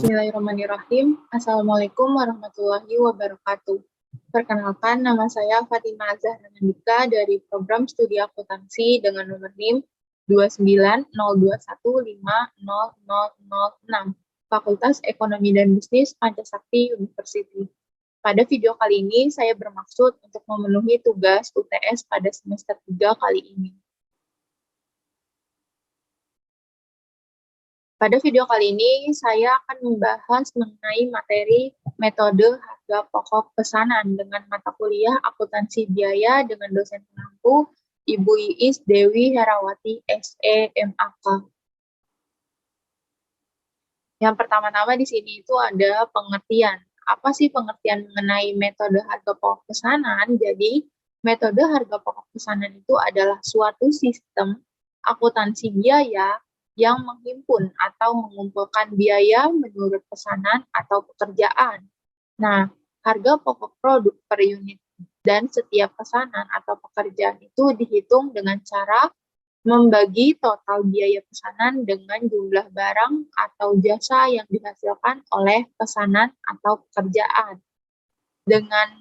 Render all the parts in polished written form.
Bismillahirrahmanirrahim. Assalamualaikum warahmatullahi wabarakatuh. Perkenalkan, nama saya Fatimah Zahra Nandika dari program studi akuntansi dengan nomor NIM 29021500006, Fakultas Ekonomi dan Bisnis Pancasakti University. Pada video kali ini, saya bermaksud untuk memenuhi tugas UTS pada semester 3 kali ini. Pada video kali ini, saya akan membahas mengenai materi metode harga pokok pesanan dengan mata kuliah akuntansi biaya dengan dosen pengampu Ibu Iis Dewi Herawati, SE, MAK. Yang pertama-tama di sini itu ada pengertian. Apa sih pengertian mengenai metode harga pokok pesanan? Jadi, metode harga pokok pesanan itu adalah suatu sistem akuntansi biaya yang menghimpun atau mengumpulkan biaya menurut pesanan atau pekerjaan. Nah, harga pokok produk per unit dan setiap pesanan atau pekerjaan itu dihitung dengan cara membagi total biaya pesanan dengan jumlah barang atau jasa yang dihasilkan oleh pesanan atau pekerjaan. Dengan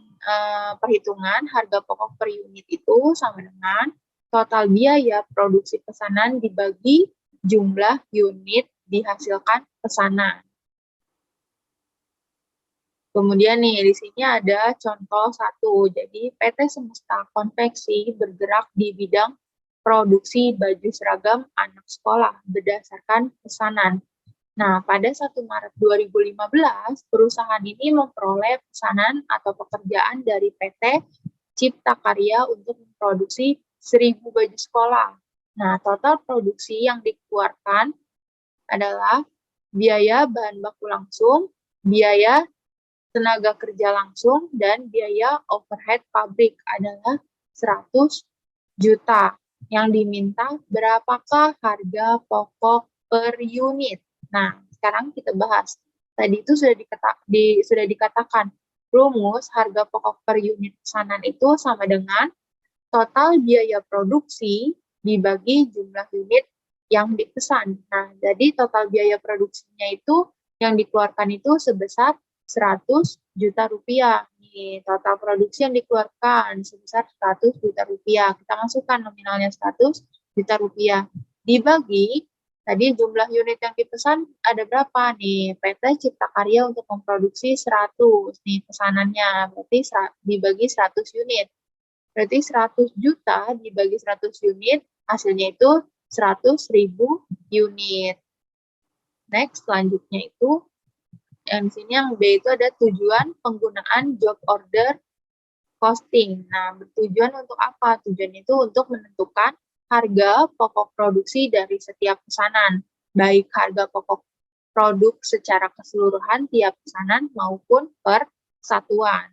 perhitungan harga pokok per unit itu sama dengan total biaya produksi pesanan dibagi jumlah unit dihasilkan pesanan. Kemudian nih, di sini ada contoh 1. Jadi, PT Semesta Konveksi bergerak di bidang produksi baju seragam anak sekolah berdasarkan pesanan. Nah, pada 1 Maret 2015, perusahaan ini memperoleh pesanan atau pekerjaan dari PT Cipta Karya untuk memproduksi 1.000 baju sekolah. Nah, total produksi yang dikeluarkan adalah biaya bahan baku langsung, biaya tenaga kerja langsung, dan biaya overhead pabrik adalah 100 juta. Yang diminta berapakah harga pokok per unit? Nah, sekarang kita bahas. Tadi itu sudah dikatakan, rumus harga pokok per unit pesanan itu sama dengan total biaya produksi dibagi jumlah unit yang dipesan. Nah, jadi total biaya produksinya itu yang dikeluarkan itu sebesar 100 juta rupiah. Nih, total produksi yang dikeluarkan sebesar 100 juta rupiah. Kita masukkan nominalnya 100 juta rupiah. Dibagi, tadi jumlah unit yang dipesan ada berapa nih? PT Cipta Karya untuk memproduksi 100. Nih, pesanannya berarti dibagi 100 unit. Berarti 100 juta dibagi 100 unit, hasilnya itu 100.000 unit. Next, selanjutnya itu, yang di sini yang B itu ada tujuan penggunaan job order costing. Nah, bertujuan untuk apa? Tujuan itu untuk menentukan harga pokok produksi dari setiap pesanan, baik harga pokok produk secara keseluruhan tiap pesanan maupun per satuan.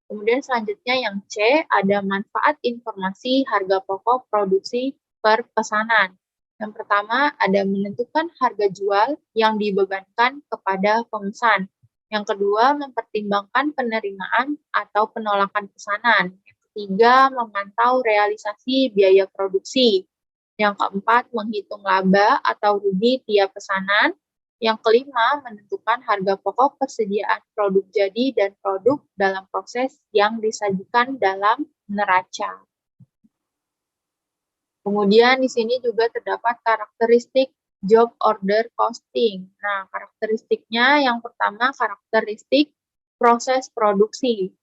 Kemudian selanjutnya yang C, ada manfaat informasi harga pokok produksi per pesanan. Yang pertama, ada menentukan harga jual yang dibebankan kepada pemesan. Yang kedua, mempertimbangkan penerimaan atau penolakan pesanan. Yang ketiga, memantau realisasi biaya produksi. Yang keempat, menghitung laba atau rugi tiap pesanan. Yang kelima, menentukan harga pokok persediaan produk jadi dan produk dalam proses yang disajikan dalam neraca. Kemudian di sini juga terdapat karakteristik job order costing. Nah, karakteristiknya yang pertama karakteristik proses produksi.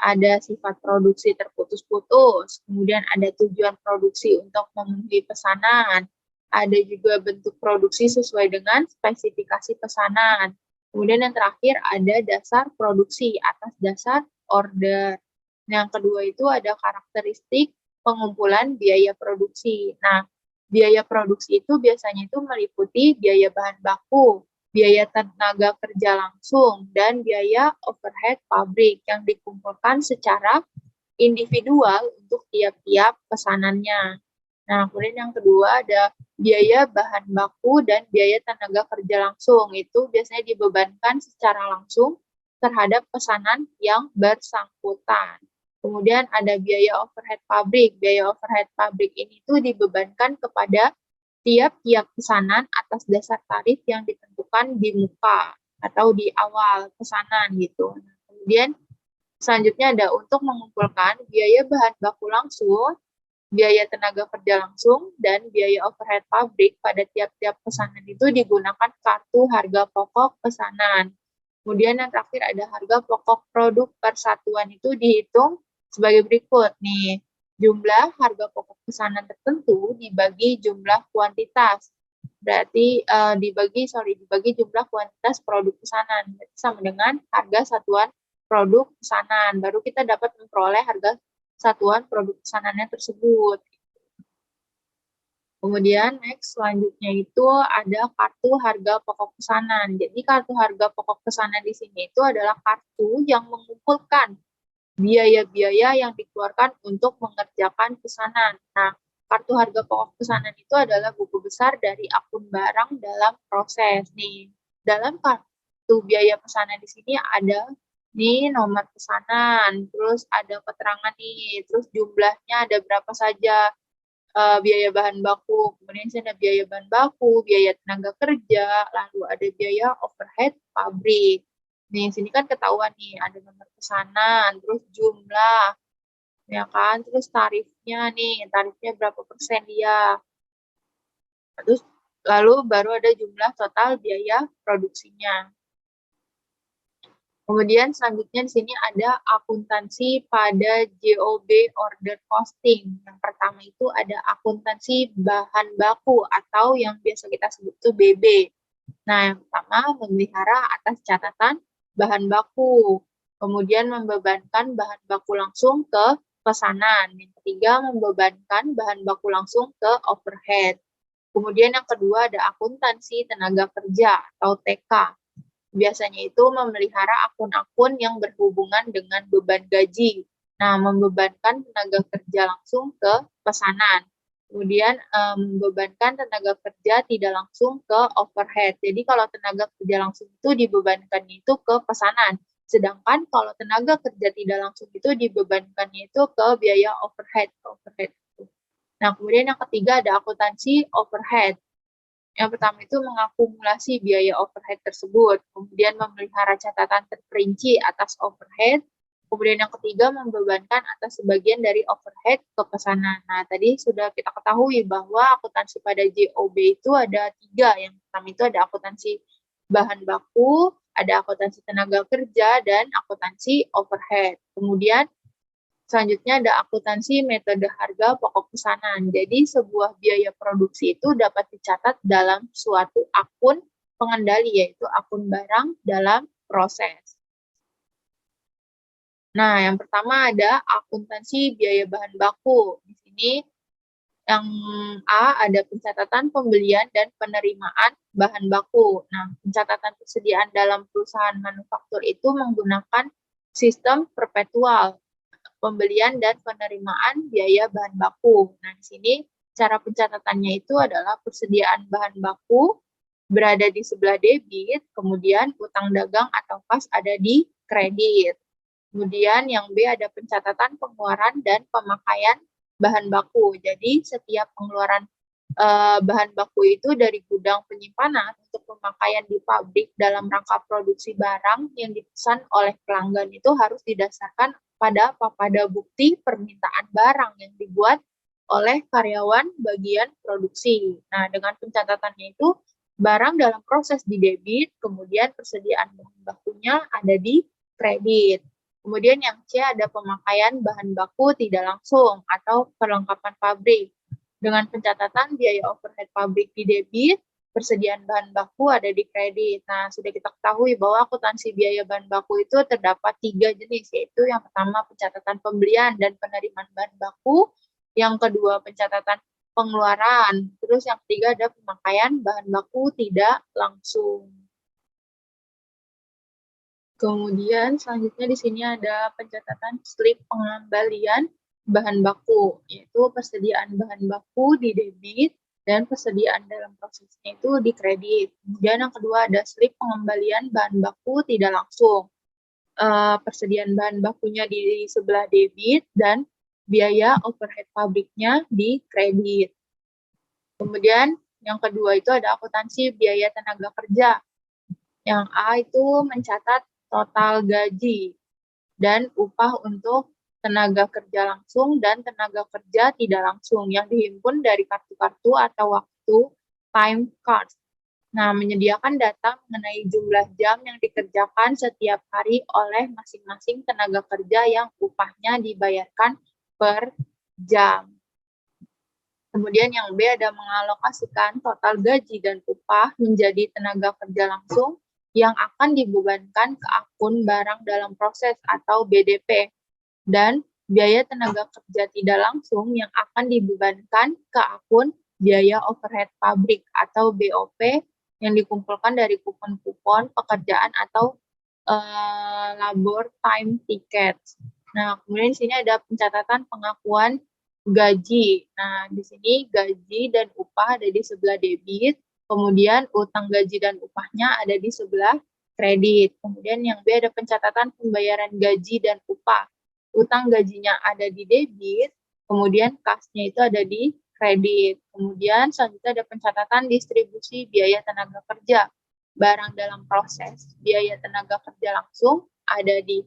Ada sifat produksi terputus-putus, kemudian ada tujuan produksi untuk memenuhi pesanan, ada juga bentuk produksi sesuai dengan spesifikasi pesanan. Kemudian yang terakhir ada dasar produksi atas dasar order. Yang kedua itu ada karakteristik pengumpulan biaya produksi. Nah, biaya produksi itu biasanya itu meliputi biaya bahan baku, biaya tenaga kerja langsung, dan biaya overhead pabrik yang dikumpulkan secara individual untuk tiap-tiap pesanannya. Nah, kemudian yang kedua ada biaya bahan baku dan biaya tenaga kerja langsung. Itu biasanya dibebankan secara langsung terhadap pesanan yang bersangkutan. Kemudian ada biaya overhead pabrik. Biaya overhead pabrik ini tuh dibebankan kepada tiap-tiap pesanan atas dasar tarif yang ditentukan di muka. atau di awal pesanan gitu. Nah, kemudian selanjutnya ada untuk mengumpulkan biaya bahan baku langsung, biaya tenaga kerja langsung, dan biaya overhead pabrik pada tiap-tiap pesanan itu digunakan kartu harga pokok pesanan. Kemudian yang terakhir ada harga pokok produk persatuan itu dihitung sebagai berikut nih. Jumlah harga pokok pesanan tertentu dibagi jumlah kuantitas. Berarti dibagi jumlah kuantitas produk pesanan. Berarti sama dengan harga satuan produk pesanan. Baru kita dapat memperoleh harga satuan produk pesanannya tersebut. Kemudian next selanjutnya itu ada kartu harga pokok pesanan. Jadi kartu harga pokok pesanan di sini itu adalah kartu yang mengumpulkan biaya-biaya yang dikeluarkan untuk mengerjakan pesanan. Nah, kartu harga pokok pesanan itu adalah buku besar dari akun barang dalam proses nih. Dalam kartu biaya pesanan di sini ada nih nomor pesanan, terus ada keterangan nih, terus jumlahnya ada berapa saja, biaya bahan baku, kemudian ada biaya bahan baku, biaya tenaga kerja, lalu ada biaya overhead pabrik. Nih, sini kan ketahuan nih, ada nomor pesanan, terus jumlah, ya kan, terus tarifnya nih, tarifnya berapa persen dia. Terus lalu baru ada jumlah total biaya produksinya. Kemudian selanjutnya di sini ada akuntansi pada JOB order costing. Yang pertama itu ada akuntansi bahan baku atau yang biasa kita sebut itu BB. Nah, yang pertama memelihara atas catatan bahan baku. Kemudian membebankan bahan baku langsung ke pesanan. Yang ketiga membebankan bahan baku langsung ke overhead. Kemudian yang kedua ada akuntansi tenaga kerja atau TK. Biasanya itu memelihara akun-akun yang berhubungan dengan beban gaji. Nah, membebankan tenaga kerja langsung ke pesanan. Kemudian membebankan tenaga kerja tidak langsung ke overhead. Jadi kalau tenaga kerja langsung itu dibebankannya itu ke pesanan. Sedangkan kalau tenaga kerja tidak langsung itu dibebankannya itu ke biaya overhead. Nah, kemudian yang ketiga ada akuntansi overhead. Yang pertama itu mengakumulasi biaya overhead tersebut, kemudian memelihara catatan terperinci atas overhead, kemudian yang ketiga membebankan atas sebagian dari overhead ke pesanan. Nah, tadi sudah kita ketahui bahwa akuntansi pada JOB itu ada 3. Yang pertama itu ada akuntansi bahan baku, ada akuntansi tenaga kerja, dan akuntansi overhead. Kemudian selanjutnya ada akuntansi metode harga pokok pesanan. Jadi sebuah biaya produksi itu dapat dicatat dalam suatu akun pengendali, yaitu akun barang dalam proses. Nah, yang pertama ada akuntansi biaya bahan baku. Di sini yang A ada pencatatan pembelian dan penerimaan bahan baku. Nah, pencatatan persediaan dalam perusahaan manufaktur itu menggunakan sistem perpetual, pembelian dan penerimaan biaya bahan baku. Nah, di sini cara pencatatannya itu adalah persediaan bahan baku berada di sebelah debit, kemudian utang dagang atau kas ada di kredit. Kemudian yang B ada pencatatan pengeluaran dan pemakaian bahan baku. Jadi setiap pengeluaran bahan baku itu dari gudang penyimpanan untuk pemakaian di pabrik dalam rangka produksi barang yang dipesan oleh pelanggan itu harus didasarkan pada bukti permintaan barang yang dibuat oleh karyawan bagian produksi. Nah, dengan pencatatannya itu barang dalam proses di debit, kemudian persediaan bahan bakunya ada di kredit. Kemudian yang C ada pemakaian bahan baku tidak langsung atau perlengkapan pabrik. Dengan pencatatan biaya overhead pabrik di debit, persediaan bahan baku ada di kredit. Nah, sudah kita ketahui bahwa akuntansi biaya bahan baku itu terdapat 3 jenis, yaitu yang pertama pencatatan pembelian dan penerimaan bahan baku, yang kedua pencatatan pengeluaran, terus yang ketiga ada pemakaian bahan baku tidak langsung. Kemudian selanjutnya di sini ada pencatatan slip pengembalian bahan baku, yaitu persediaan bahan baku di debit dan persediaan dalam prosesnya itu di kredit. Kemudian yang kedua ada slip pengembalian bahan baku tidak langsung. Persediaan bahan bakunya di sebelah debit dan biaya overhead pabriknya di kredit. Kemudian yang kedua itu ada akuntansi biaya tenaga kerja. Yang A itu mencatat total gaji dan upah untuk tenaga kerja langsung dan tenaga kerja tidak langsung yang dihimpun dari kartu-kartu atau waktu time card. Nah, menyediakan data mengenai jumlah jam yang dikerjakan setiap hari oleh masing-masing tenaga kerja yang upahnya dibayarkan per jam. Kemudian yang B ada mengalokasikan total gaji dan upah menjadi tenaga kerja langsung yang akan dibebankan ke akun barang dalam proses atau BDP dan biaya tenaga kerja tidak langsung yang akan dibebankan ke akun biaya overhead pabrik atau BOP yang dikumpulkan dari kupon-kupon pekerjaan atau labor time ticket. Nah, kemudian di sini ada pencatatan pengakuan gaji. Nah, di sini gaji dan upah ada di sebelah debit, kemudian utang gaji dan upahnya ada di sebelah kredit. Kemudian yang B ada pencatatan pembayaran gaji dan upah. Utang gajinya ada di debit, kemudian kasnya itu ada di kredit. Kemudian selanjutnya ada pencatatan distribusi biaya tenaga kerja. Barang dalam proses, biaya tenaga kerja langsung ada di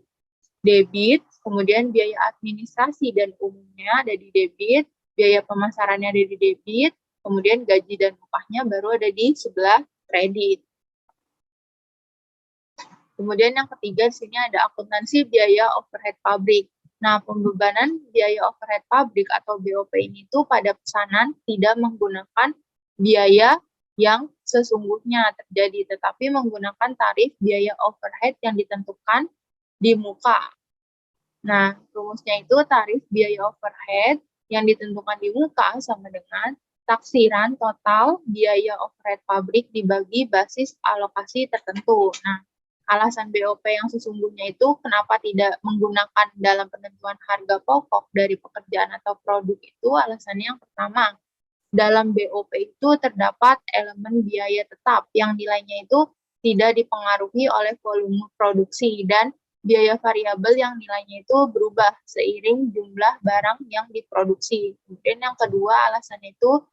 debit, kemudian biaya administrasi dan umumnya ada di debit, biaya pemasarannya ada di debit, kemudian gaji dan upahnya baru ada di sebelah kredit. Kemudian yang ketiga di sini ada akuntansi biaya overhead pabrik. Nah, pembebanan biaya overhead pabrik atau BOP ini tuh pada pesanan tidak menggunakan biaya yang sesungguhnya terjadi, tetapi menggunakan tarif biaya overhead yang ditentukan di muka. Nah, rumusnya itu tarif biaya overhead yang ditentukan di muka sama dengan taksiran total biaya overhead pabrik dibagi basis alokasi tertentu. Nah, alasan BOP yang sesungguhnya itu kenapa tidak menggunakan dalam penentuan harga pokok dari pekerjaan atau produk itu alasannya yang pertama, dalam BOP itu terdapat elemen biaya tetap yang nilainya itu tidak dipengaruhi oleh volume produksi dan biaya variabel yang nilainya itu berubah seiring jumlah barang yang diproduksi. Kemudian yang kedua alasannya itu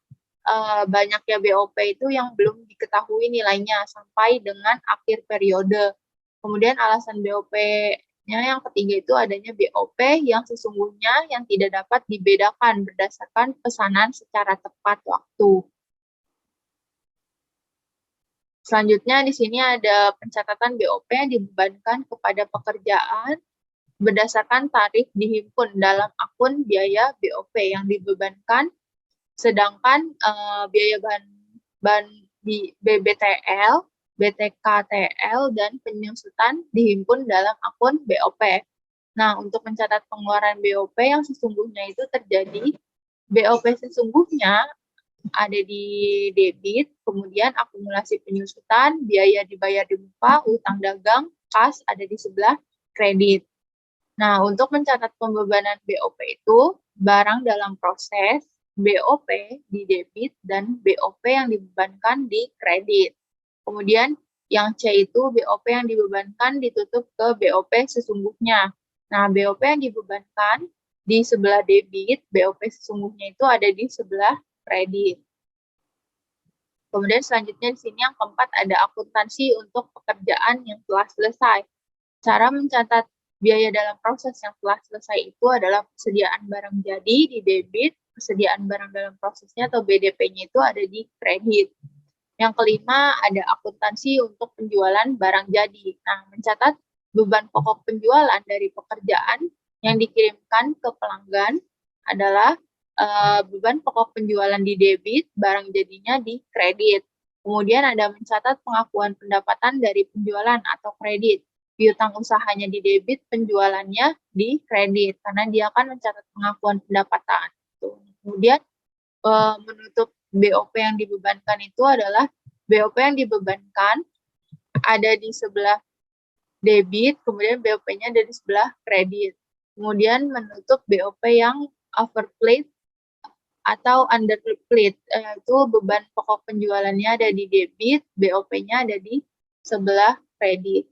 banyaknya BOP itu yang belum diketahui nilainya sampai dengan akhir periode. Kemudian alasan BOP-nya yang ketiga itu adanya BOP yang sesungguhnya yang tidak dapat dibedakan berdasarkan pesanan secara tepat waktu. Selanjutnya di sini ada pencatatan BOP yang dibebankan kepada pekerjaan berdasarkan tarif dihimpun dalam akun biaya BOP yang dibebankan, sedangkan biaya bahan di BBTL, BTKTL, dan penyusutan dihimpun dalam akun BOP. Nah, untuk mencatat pengeluaran BOP yang sesungguhnya itu terjadi, BOP sesungguhnya ada di debit, kemudian akumulasi penyusutan, biaya dibayar di muka, utang dagang, kas ada di sebelah kredit. Nah, untuk mencatat pembebanan BOP itu, barang dalam proses, BOP di debit, dan BOP yang dibebankan di kredit. Kemudian yang C itu BOP yang dibebankan ditutup ke BOP sesungguhnya. Nah, BOP yang dibebankan di sebelah debit, BOP sesungguhnya itu ada di sebelah kredit. Kemudian selanjutnya di sini yang keempat ada akuntansi untuk pekerjaan yang telah selesai. Cara mencatat biaya dalam proses yang telah selesai itu adalah persediaan barang jadi di debit, persediaan barang dalam prosesnya atau BDP-nya itu ada di kredit. Yang kelima ada akuntansi untuk penjualan barang jadi. Nah, mencatat beban pokok penjualan dari pekerjaan yang dikirimkan ke pelanggan adalah beban pokok penjualan di debit, barang jadinya di kredit. Kemudian ada mencatat pengakuan pendapatan dari penjualan atau kredit. Piutang usahanya di debit, penjualannya di kredit, karena dia akan mencatat pengakuan pendapatan. Kemudian menutup BOP yang dibebankan itu adalah BOP yang dibebankan ada di sebelah debit, kemudian BOP-nya ada di sebelah kredit. Kemudian menutup BOP yang overplate atau underplate, itu beban pokok penjualannya ada di debit, BOP-nya ada di sebelah kredit.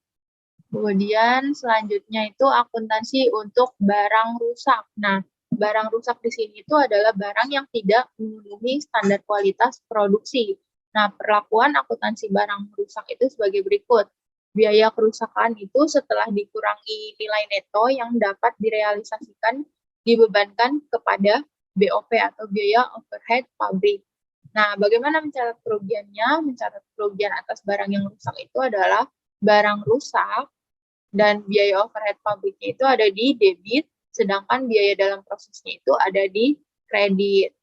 Kemudian selanjutnya itu akuntansi untuk barang rusak. Nah, barang rusak di sini itu adalah barang yang tidak memenuhi standar kualitas produksi. Nah, perlakuan akuntansi barang rusak itu sebagai berikut. biaya kerusakan itu setelah dikurangi nilai neto yang dapat direalisasikan dibebankan kepada BOP atau biaya overhead pabrik. Nah, bagaimana mencatat kerugiannya? Mencatat kerugian atas barang yang rusak itu adalah barang rusak dan biaya overhead pabriknya itu ada di debit, sedangkan biaya dalam prosesnya itu ada di kredit.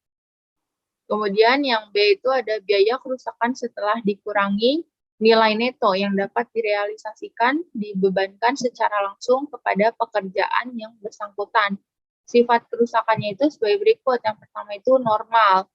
Kemudian yang B itu ada biaya kerusakan setelah dikurangi nilai neto yang dapat direalisasikan dibebankan secara langsung kepada pekerjaan yang bersangkutan. Sifat kerusakannya itu sebagai berikut. Yang pertama itu normal.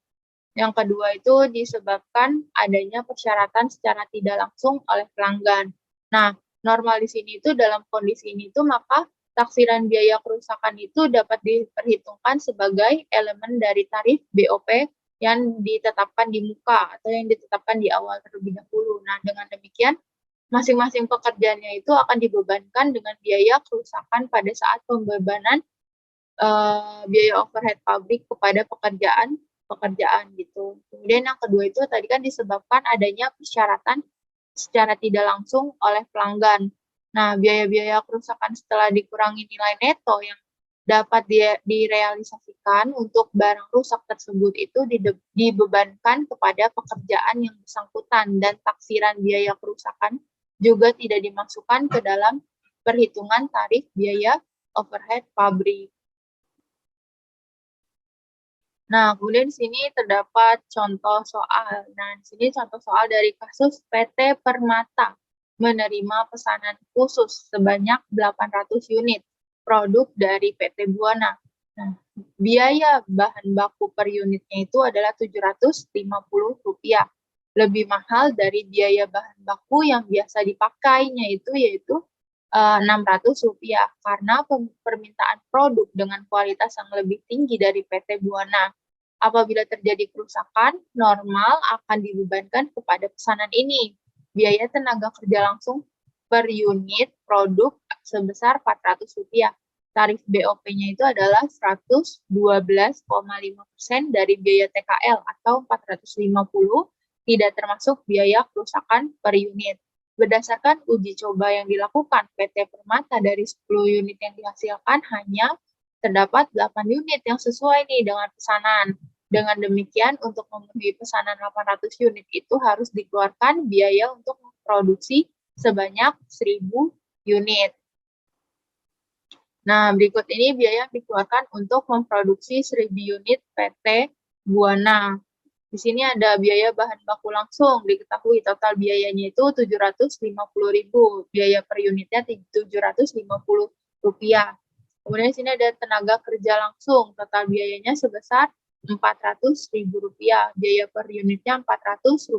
Yang kedua itu disebabkan adanya persyaratan secara tidak langsung oleh pelanggan. Nah, normal di sini itu dalam kondisi ini itu maka taksiran biaya kerusakan itu dapat diperhitungkan sebagai elemen dari tarif BOP yang ditetapkan di muka atau yang ditetapkan di awal terlebih dahulu. Nah, dengan demikian masing-masing pekerjaannya itu akan dibebankan dengan biaya kerusakan pada saat pembebanan biaya overhead pabrik kepada pekerjaan gitu. Kemudian yang kedua itu tadi kan disebabkan adanya persyaratan secara tidak langsung oleh pelanggan. Nah, biaya-biaya kerusakan setelah dikurangi nilai neto yang dapat direalisasikan untuk barang rusak tersebut itu dibebankan kepada pekerjaan yang bersangkutan dan taksiran biaya kerusakan juga tidak dimasukkan ke dalam perhitungan tarif biaya overhead pabrik. Nah, kemudian di sini terdapat contoh soal. Nah, di sini contoh soal dari kasus PT Permata menerima pesanan khusus sebanyak 800 unit produk dari PT Buana. Nah, biaya bahan baku per unitnya itu adalah Rp750. Lebih mahal dari biaya bahan baku yang biasa dipakainya yaitu Rp600 karena permintaan produk dengan kualitas yang lebih tinggi dari PT Buana. Apabila terjadi kerusakan, normal akan dibebankan kepada pesanan ini. Biaya tenaga kerja langsung per unit produk sebesar Rp400. Tarif BOP-nya itu adalah 112,5% dari biaya TKL atau 450, tidak termasuk biaya kerusakan per unit. Berdasarkan uji coba yang dilakukan PT Permata dari 10 unit yang dihasilkan hanya terdapat 8 unit yang sesuai nih dengan pesanan. Dengan demikian, untuk memenuhi pesanan 800 unit itu harus dikeluarkan biaya untuk memproduksi sebanyak 1.000 unit. Nah, berikut ini biaya yang dikeluarkan untuk memproduksi 1.000 unit PT Buana. Di sini ada biaya bahan baku langsung, diketahui total biayanya itu Rp750.000, biaya per unitnya Rp750. Kemudian di sini ada tenaga kerja langsung, total biayanya sebesar Rp400.000, biaya per unitnya Rp400.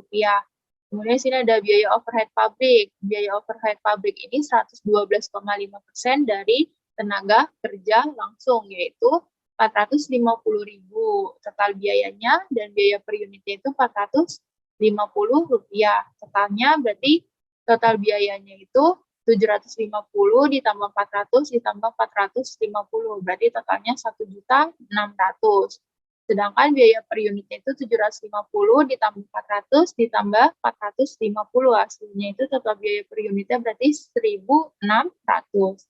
Kemudian di sini ada biaya overhead pabrik. Biaya overhead pabrik ini 112,5% dari tenaga kerja langsung, yaitu Rp450.000. Total biayanya dan biaya per unitnya itu Rp450. Totalnya berarti total biayanya itu 750 ditambah 400 ditambah 450. Berarti totalnya 1.600.000. Sedangkan biaya per unitnya itu 750 ditambah 400 ditambah 450. Hasilnya itu total biaya per unitnya berarti 1.600.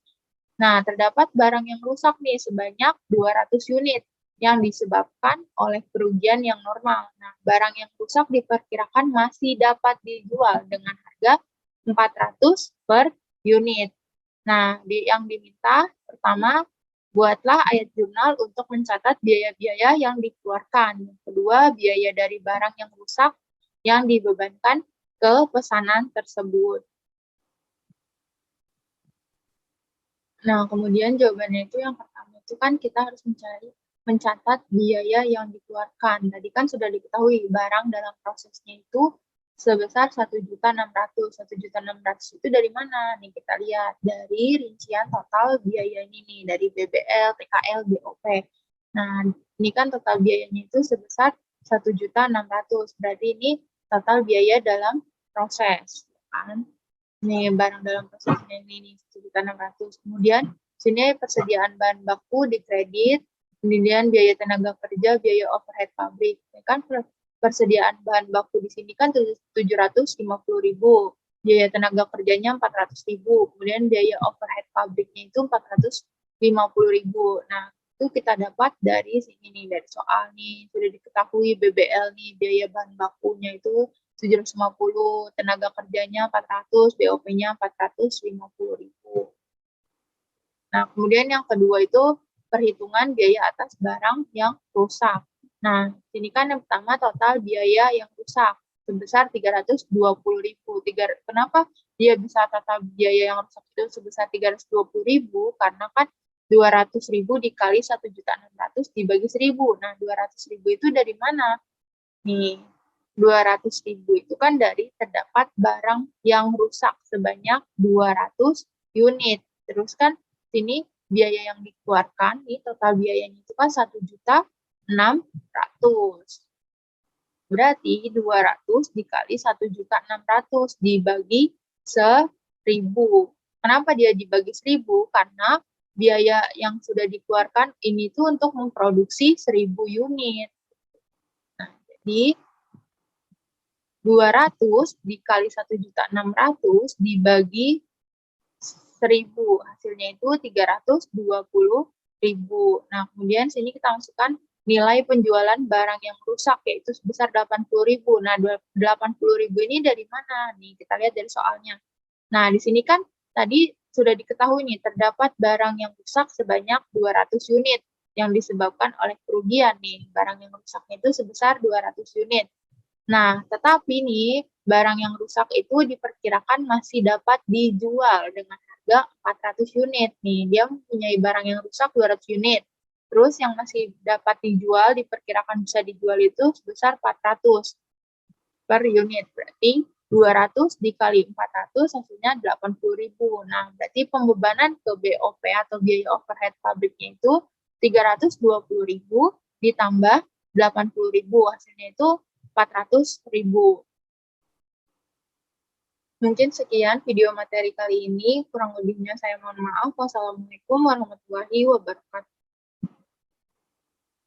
Nah, terdapat barang yang rusak nih sebanyak 200 unit yang disebabkan oleh kerugian yang normal. Nah, barang yang rusak diperkirakan masih dapat dijual dengan harga 400 per unit. Nah, yang diminta pertama, buatlah ayat jurnal untuk mencatat biaya-biaya yang dikeluarkan. Yang kedua, biaya dari barang yang rusak yang dibebankan ke pesanan tersebut. Nah, kemudian jawabannya itu yang pertama itu kan kita harus mencatat biaya yang dikeluarkan. Tadi kan sudah diketahui barang dalam prosesnya itu sebesar 1.600.000. 1.600.000 itu dari mana? Nih kita lihat dari rincian total biaya ini nih dari BBL, TKL, BOP. Nah, ini kan total biayanya itu sebesar 1.600.000. Berarti ini total biaya dalam proses, kan? Nih barang dalam prosesnya ini nih 1.600.000. Kemudian sini persediaan bahan baku di kredit, kemudian biaya tenaga kerja, biaya overhead pabrik. Ini kan persediaan bahan baku di sini kan 750.000. biaya tenaga kerjanya 400.000, kemudian biaya overhead pabriknya itu 450.000. Nah, itu kita dapat dari sini nih, dari soal nih, sudah diketahui BBL nih, biaya bahan bakunya itu 750, tenaga kerjanya 400, BOP-nya 450.000. Nah, kemudian yang kedua itu perhitungan biaya atas barang yang rusak. Nah, ini kan yang pertama total biaya yang rusak sebesar 320.000. Kenapa dia bisa total biaya yang rusak itu sebesar 320.000? Karena kan 200.000 dikali 1.600.000 dibagi 1.000. Nah, 200.000 itu dari mana? Nih, 200.000 itu kan dari terdapat barang yang rusak sebanyak 200 unit. Terus kan sini biaya yang dikeluarkan, nih total biayanya itu kan 1.600.000. Berarti 200 dikali 1.600.000 dibagi 1.000. Kenapa dia dibagi 1.000? Karena biaya yang sudah dikeluarkan ini tuh untuk memproduksi 1.000 unit. Nah, jadi 200 dikali 1.600.000 dibagi 1.000. Hasilnya itu 320.000. Nah, kemudian sini kita masukkan nilai penjualan barang yang rusak, yaitu sebesar 80.000. Nah, 80.000 ini dari mana? Nih, kita lihat dari soalnya. Nah, di sini kan tadi sudah diketahui nih, terdapat barang yang rusak sebanyak 200 unit yang disebabkan oleh kerugian nih. Barang yang rusaknya itu sebesar 200 unit. Nah, tetapi nih, barang yang rusak itu diperkirakan masih dapat dijual dengan harga 400 unit. Nih, dia mempunyai barang yang rusak 200 unit. Terus yang masih dapat dijual, diperkirakan bisa dijual itu sebesar 400 per unit. Berarti 200 dikali 400 hasilnya 80.000. Nah, berarti pembebanan ke BOP atau biaya overhead pabriknya itu 320.000 ditambah 80.000. Hasilnya itu 400.000. Mungkin sekian video materi kali ini. Kurang lebihnya saya mohon maaf. Wassalamualaikum warahmatullahi wabarakatuh.